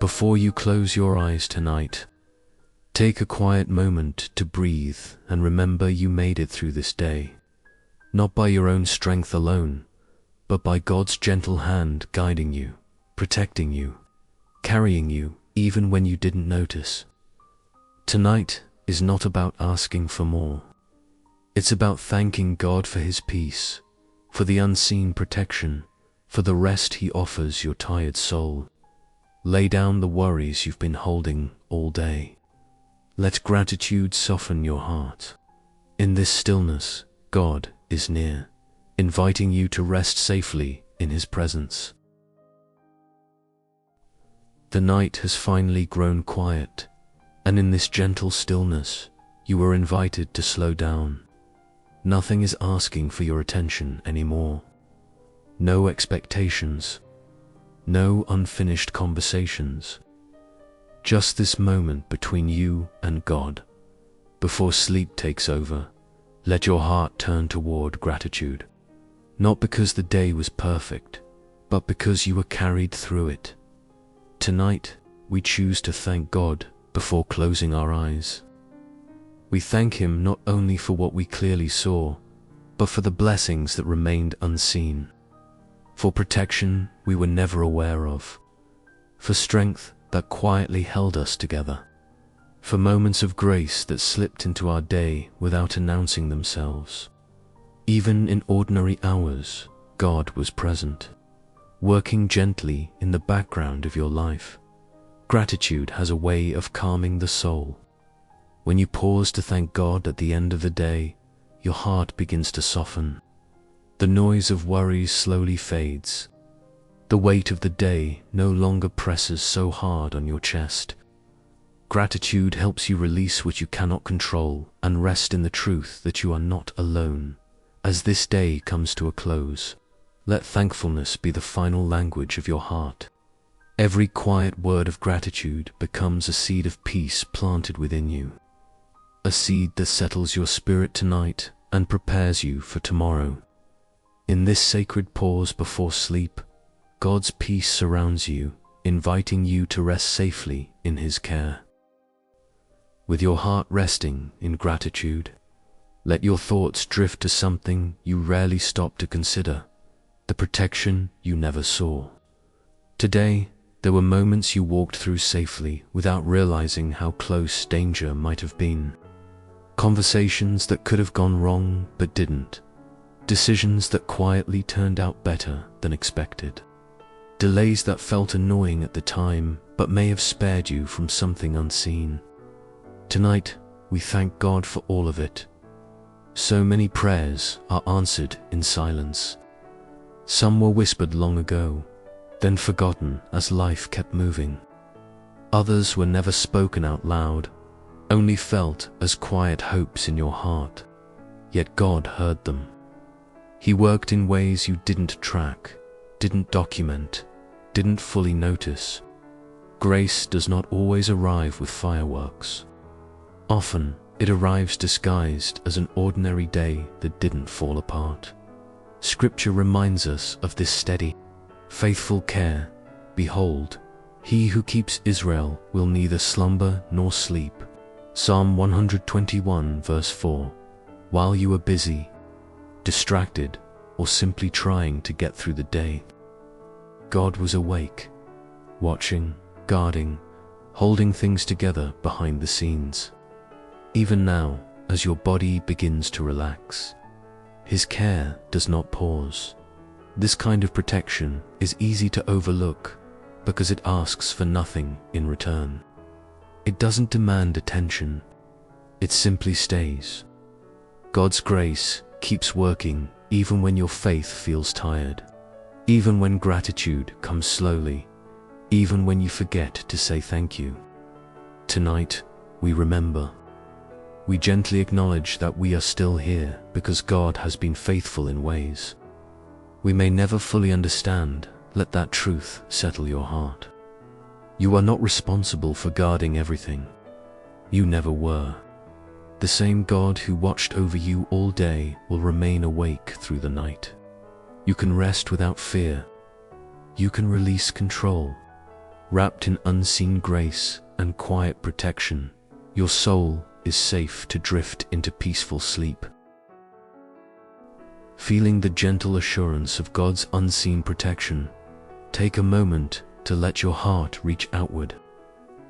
Before you close your eyes tonight, take a quiet moment to breathe and remember you made it through this day, not by your own strength alone, but by God's gentle hand guiding you, protecting you, carrying you even when you didn't notice. Tonight is not about asking for more. It's about thanking God for His peace, for the unseen protection, for the rest He offers your tired soul. Lay down the worries you've been holding all day. Let gratitude soften your heart. In this stillness, God is near, inviting you to rest safely in His presence. The night has finally grown quiet, and in this gentle stillness, you are invited to slow down. Nothing is asking for your attention anymore. No expectations, no unfinished conversations. Just this moment between you and God. Before sleep takes over, let your heart turn toward gratitude. Not because the day was perfect, but because you were carried through it. Tonight, we choose to thank God before closing our eyes. We thank Him not only for what we clearly saw, but for the blessings that remained unseen. For protection we were never aware of. For strength that quietly held us together. For moments of grace that slipped into our day without announcing themselves. Even in ordinary hours, God was present, working gently in the background of your life. Gratitude has a way of calming the soul. When you pause to thank God at the end of the day, your heart begins to soften. The noise of worries slowly fades. The weight of the day no longer presses so hard on your chest. Gratitude helps you release what you cannot control and rest in the truth that you are not alone. As this day comes to a close, let thankfulness be the final language of your heart. Every quiet word of gratitude becomes a seed of peace planted within you. A seed that settles your spirit tonight and prepares you for tomorrow. In this sacred pause before sleep, God's peace surrounds you, inviting you to rest safely in His care. With your heart resting in gratitude, let your thoughts drift to something you rarely stop to consider, the protection you never saw. Today, there were moments you walked through safely without realizing how close danger might have been. Conversations that could have gone wrong but didn't. Decisions that quietly turned out better than expected. Delays that felt annoying at the time but may have spared you from something unseen. Tonight, we thank God for all of it. So many prayers are answered in silence. Some were whispered long ago, then forgotten as life kept moving. Others were never spoken out loud, only felt as quiet hopes in your heart. Yet God heard them. He worked in ways you didn't track, didn't document, didn't fully notice. Grace does not always arrive with fireworks. Often, it arrives disguised as an ordinary day that didn't fall apart. Scripture reminds us of this steady, faithful care. Behold, He who keeps Israel will neither slumber nor sleep. Psalm 121 verse 4. While you are busy, distracted, or simply trying to get through the day, God was awake, watching, guarding, holding things together behind the scenes. Even now, as your body begins to relax, His care does not pause. This kind of protection is easy to overlook because it asks for nothing in return. It doesn't demand attention, it simply stays. God's grace keeps working even when your faith feels tired, even when gratitude comes slowly, even when you forget to say thank you. Tonight, we remember. We gently acknowledge that we are still here because God has been faithful in ways we may never fully understand. Let that truth settle your heart. You are not responsible for guarding everything. You never were. The same God who watched over you all day will remain awake through the night. You can rest without fear. You can release control. Wrapped in unseen grace and quiet protection, your soul is safe to drift into peaceful sleep. Feeling the gentle assurance of God's unseen protection, take a moment to let your heart reach outward.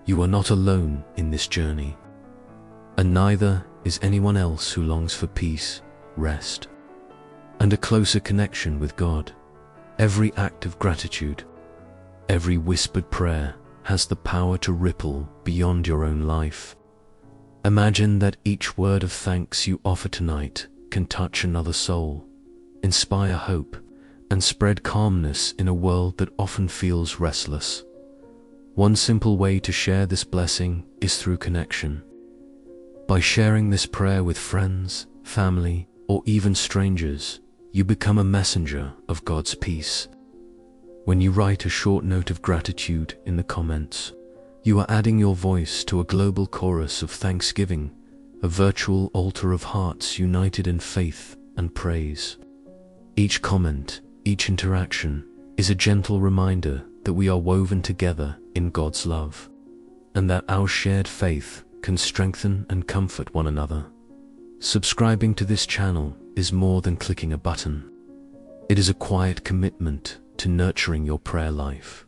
You are not alone in this journey, and neither is anyone else who longs for peace, rest, and a closer connection with God. Every act of gratitude, every whispered prayer has the power to ripple beyond your own life. Imagine that each word of thanks you offer tonight can touch another soul, inspire hope, and spread calmness in a world that often feels restless. One simple way to share this blessing is through connection. By sharing this prayer with friends, family, or even strangers, you become a messenger of God's peace. When you write a short note of gratitude in the comments, you are adding your voice to a global chorus of thanksgiving, a virtual altar of hearts united in faith and praise. Each comment, each interaction, is a gentle reminder that we are woven together in God's love, and that our shared faith can strengthen and comfort one another. Subscribing to this channel is more than clicking a button. It is a quiet commitment to nurturing your prayer life,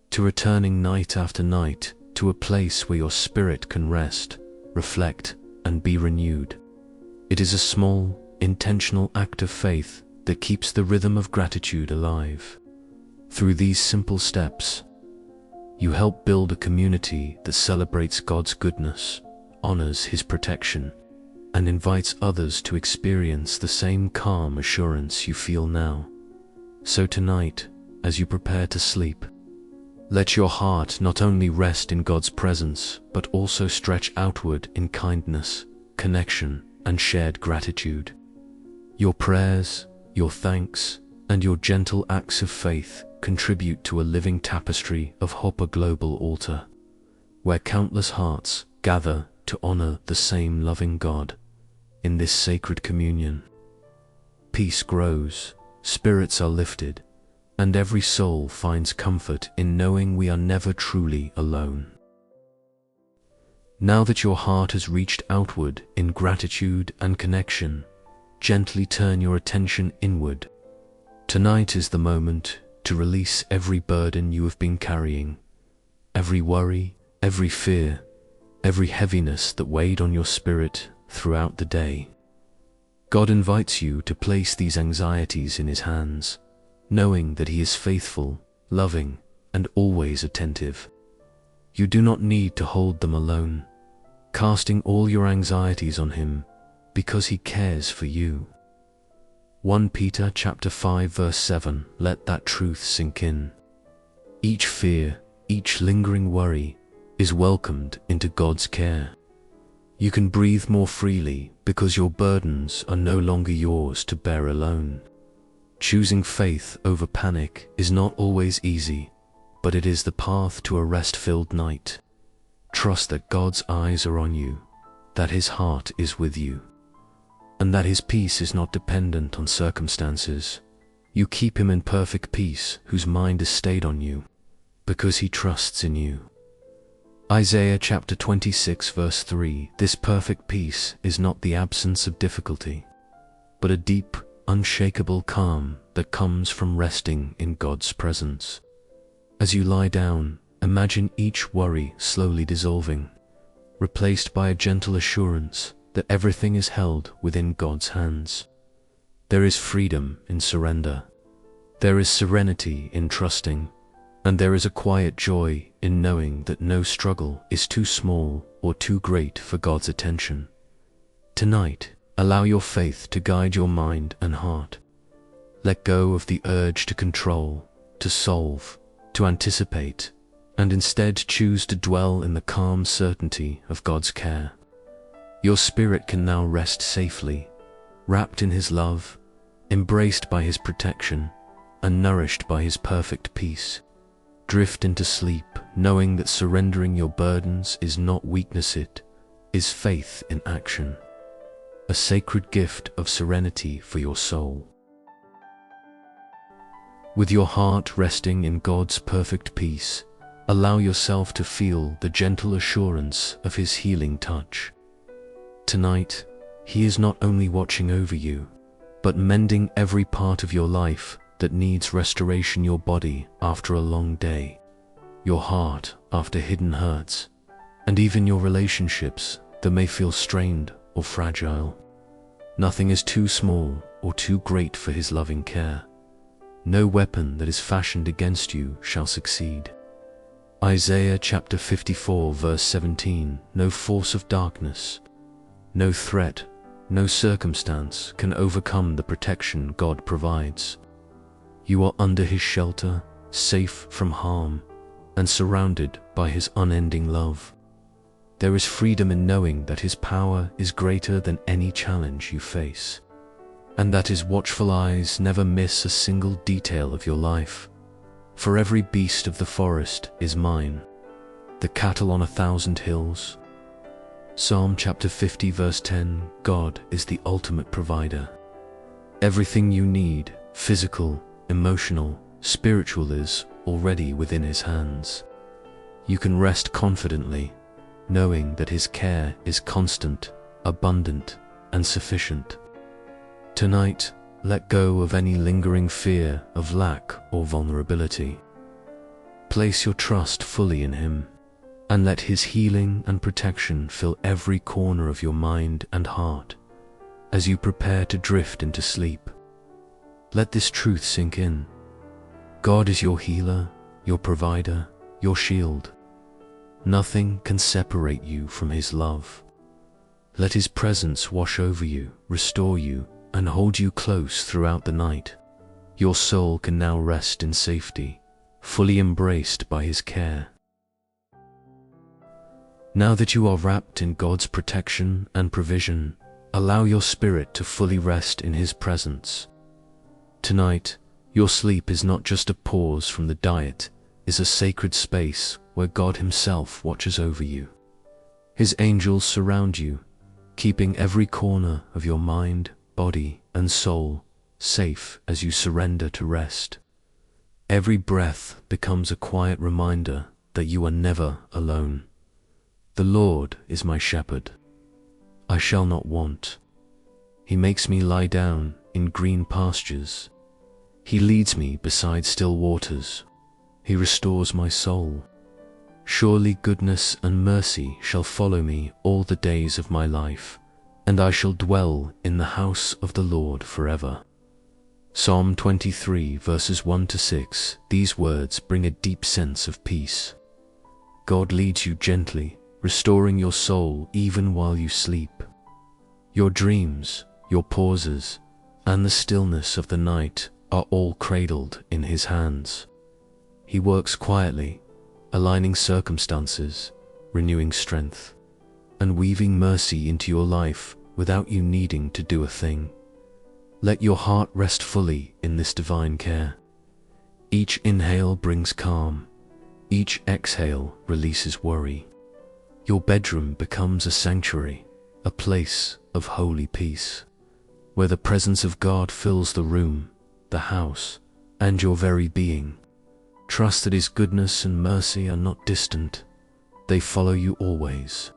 to returning night after night to a place where your spirit can rest, reflect, and be renewed. It is a small, intentional act of faith that keeps the rhythm of gratitude alive. Through these simple steps, you help build a community that celebrates God's goodness, honors His protection, and invites others to experience the same calm assurance you feel now. So tonight, as you prepare to sleep, let your heart not only rest in God's presence, but also stretch outward in kindness, connection, and shared gratitude. Your prayers, your thanks, and your gentle acts of faith contribute to a living tapestry of hope, a global altar, where countless hearts gather to honor the same loving God. In this sacred communion, peace grows, spirits are lifted, and every soul finds comfort in knowing we are never truly alone. Now that your heart has reached outward in gratitude and connection, gently turn your attention inward. Tonight is the moment to release every burden you have been carrying, every worry, every fear, every heaviness that weighed on your spirit throughout the day. God invites you to place these anxieties in His hands, knowing that He is faithful, loving, and always attentive. You do not need to hold them alone, casting all your anxieties on Him, because He cares for you. 1 Peter chapter 5 verse 7, let that truth sink in. Each fear, each lingering worry is welcomed into God's care. You can breathe more freely because your burdens are no longer yours to bear alone. Choosing faith over panic is not always easy, but it is the path to a rest-filled night. Trust that God's eyes are on you, that His heart is with you, and that His peace is not dependent on circumstances. You keep Him in perfect peace whose mind is stayed on you, because He trusts in you. Isaiah chapter 26 verse 3, this perfect peace is not the absence of difficulty, but a deep, unshakable calm that comes from resting in God's presence. As you lie down, imagine each worry slowly dissolving, replaced by a gentle assurance that everything is held within God's hands. There is freedom in surrender. There is serenity in trusting, and there is a quiet joy in knowing that no struggle is too small or too great for God's attention. Tonight, allow your faith to guide your mind and heart. Let go of the urge to control, to solve, to anticipate, and instead choose to dwell in the calm certainty of God's care. Your spirit can now rest safely, wrapped in His love, embraced by His protection, and nourished by His perfect peace. Drift into sleep, knowing that surrendering your burdens is not weakness, it is faith in action, a sacred gift of serenity for your soul. With your heart resting in God's perfect peace, Allow yourself to feel the gentle assurance of His healing touch. Tonight, He is not only watching over you, but mending every part of your life that needs restoration: your body after a long day, your heart after hidden hurts, and even your relationships that may feel strained or fragile. Nothing is too small or too great for His loving care. No weapon that is fashioned against you shall succeed. Isaiah chapter 54 verse 17. No force of darkness, no threat, no circumstance can overcome the protection God provides. You are under His shelter, safe from harm, and surrounded by His unending love. There is freedom in knowing that His power is greater than any challenge you face, and that His watchful eyes never miss a single detail of your life. For every beast of the forest is mine, the cattle on 1,000 hills. Psalm chapter 50 verse 10. God is the ultimate provider. Everything you need, physical, emotional, spiritual, is already within His hands. You can rest confidently, knowing that His care is constant, abundant, and sufficient. Tonight, let go of any lingering fear of lack or vulnerability. Place your trust fully in Him, and let His healing and protection fill every corner of your mind and heart as you prepare to drift into sleep. Let this truth sink in. God is your healer, your provider, your shield. Nothing can separate you from His love. Let His presence wash over you, restore you, and hold you close throughout the night. Your soul can now rest in safety, fully embraced by His care. Now that you are wrapped in God's protection and provision, allow your spirit to fully rest in His presence. Tonight, your sleep is not just a pause from the diet, it is a sacred space where God Himself watches over you. His angels surround you, keeping every corner of your mind, body, and soul safe as you surrender to rest. Every breath becomes a quiet reminder that you are never alone. The Lord is my shepherd. I shall not want. He makes me lie down in green pastures. He leads me beside still waters. He restores my soul. Surely goodness and mercy shall follow me all the days of my life, and I shall dwell in the house of the Lord forever. Psalm 23 verses 1 to 6. These words bring a deep sense of peace. God leads you gently, restoring your soul even while you sleep. Your dreams, your pauses, and the stillness of the night are all cradled in His hands. He works quietly, aligning circumstances, renewing strength, and weaving mercy into your life without you needing to do a thing. Let your heart rest fully in this divine care. Each inhale brings calm. Each exhale releases worry. Your bedroom becomes a sanctuary, a place of holy peace, where the presence of God fills the room, the house, and your very being. Trust that His goodness and mercy are not distant. They follow you always,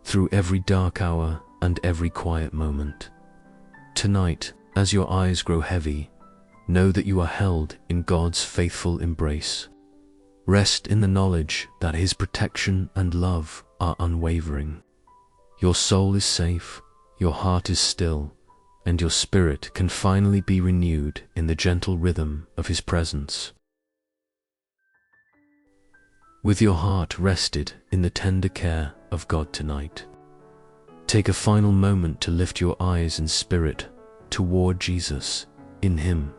through every dark hour and every quiet moment. Tonight, as your eyes grow heavy, know that you are held in God's faithful embrace. Rest in the knowledge that His protection and love are unwavering. Your soul is safe, your heart is still, and your spirit can finally be renewed in the gentle rhythm of His presence. With your heart rested in the tender care of God tonight, take a final moment to lift your eyes and spirit toward Jesus. In Him,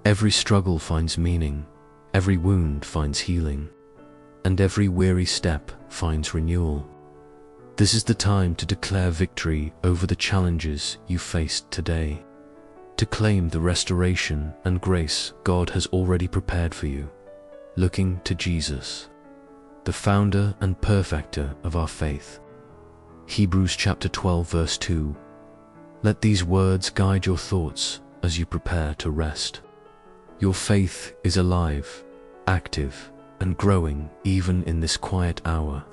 every struggle finds meaning, every wound finds healing, and every weary step finds renewal. This is the time to declare victory over the challenges you faced today, to claim the restoration and grace God has already prepared for you, looking to Jesus, the founder and perfecter of our faith. Hebrews chapter 12 verse 2. Let these words guide your thoughts as you prepare to rest. Your faith is alive, active, and growing even in this quiet hour.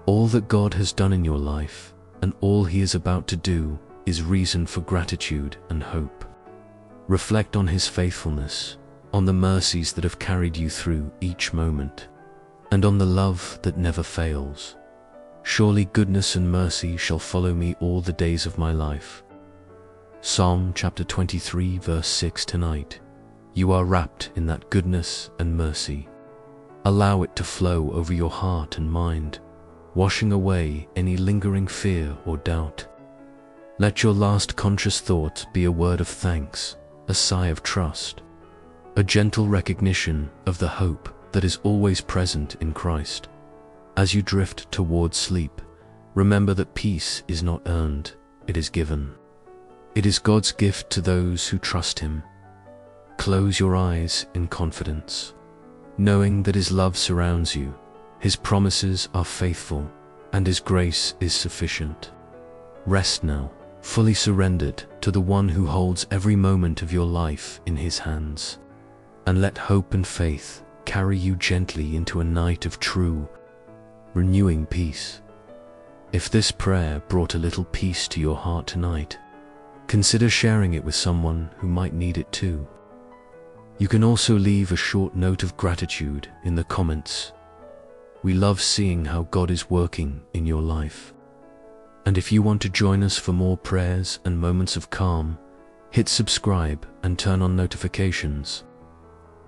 All that God has done in your life and all He is about to do is reason for gratitude and hope. Reflect on His faithfulness, on the mercies that have carried you through each moment, and on the love that never fails. Surely goodness and mercy shall follow me all the days of my life. Psalm chapter 23 verse 6 tonight. You are wrapped in that goodness and mercy. Allow it to flow over your heart and mind, washing away any lingering fear or doubt. Let your last conscious thought be a word of thanks, a sigh of trust, a gentle recognition of the hope that is always present in Christ. As you drift towards sleep, remember that peace is not earned, it is given. It is God's gift to those who trust Him. Close your eyes in confidence, knowing that His love surrounds you, His promises are faithful, and His grace is sufficient. Rest now, fully surrendered to the One who holds every moment of your life in His hands, and let hope and faith carry you gently into a night of true, renewing peace. If this prayer brought a little peace to your heart tonight, consider sharing it with someone who might need it too. You can also leave a short note of gratitude in the comments. We love seeing how God is working in your life. And if you want to join us for more prayers and moments of calm, hit subscribe and turn on notifications.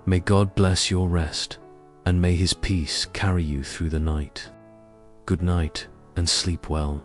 May God bless your rest, and may His peace carry you through the night. Good night and sleep well.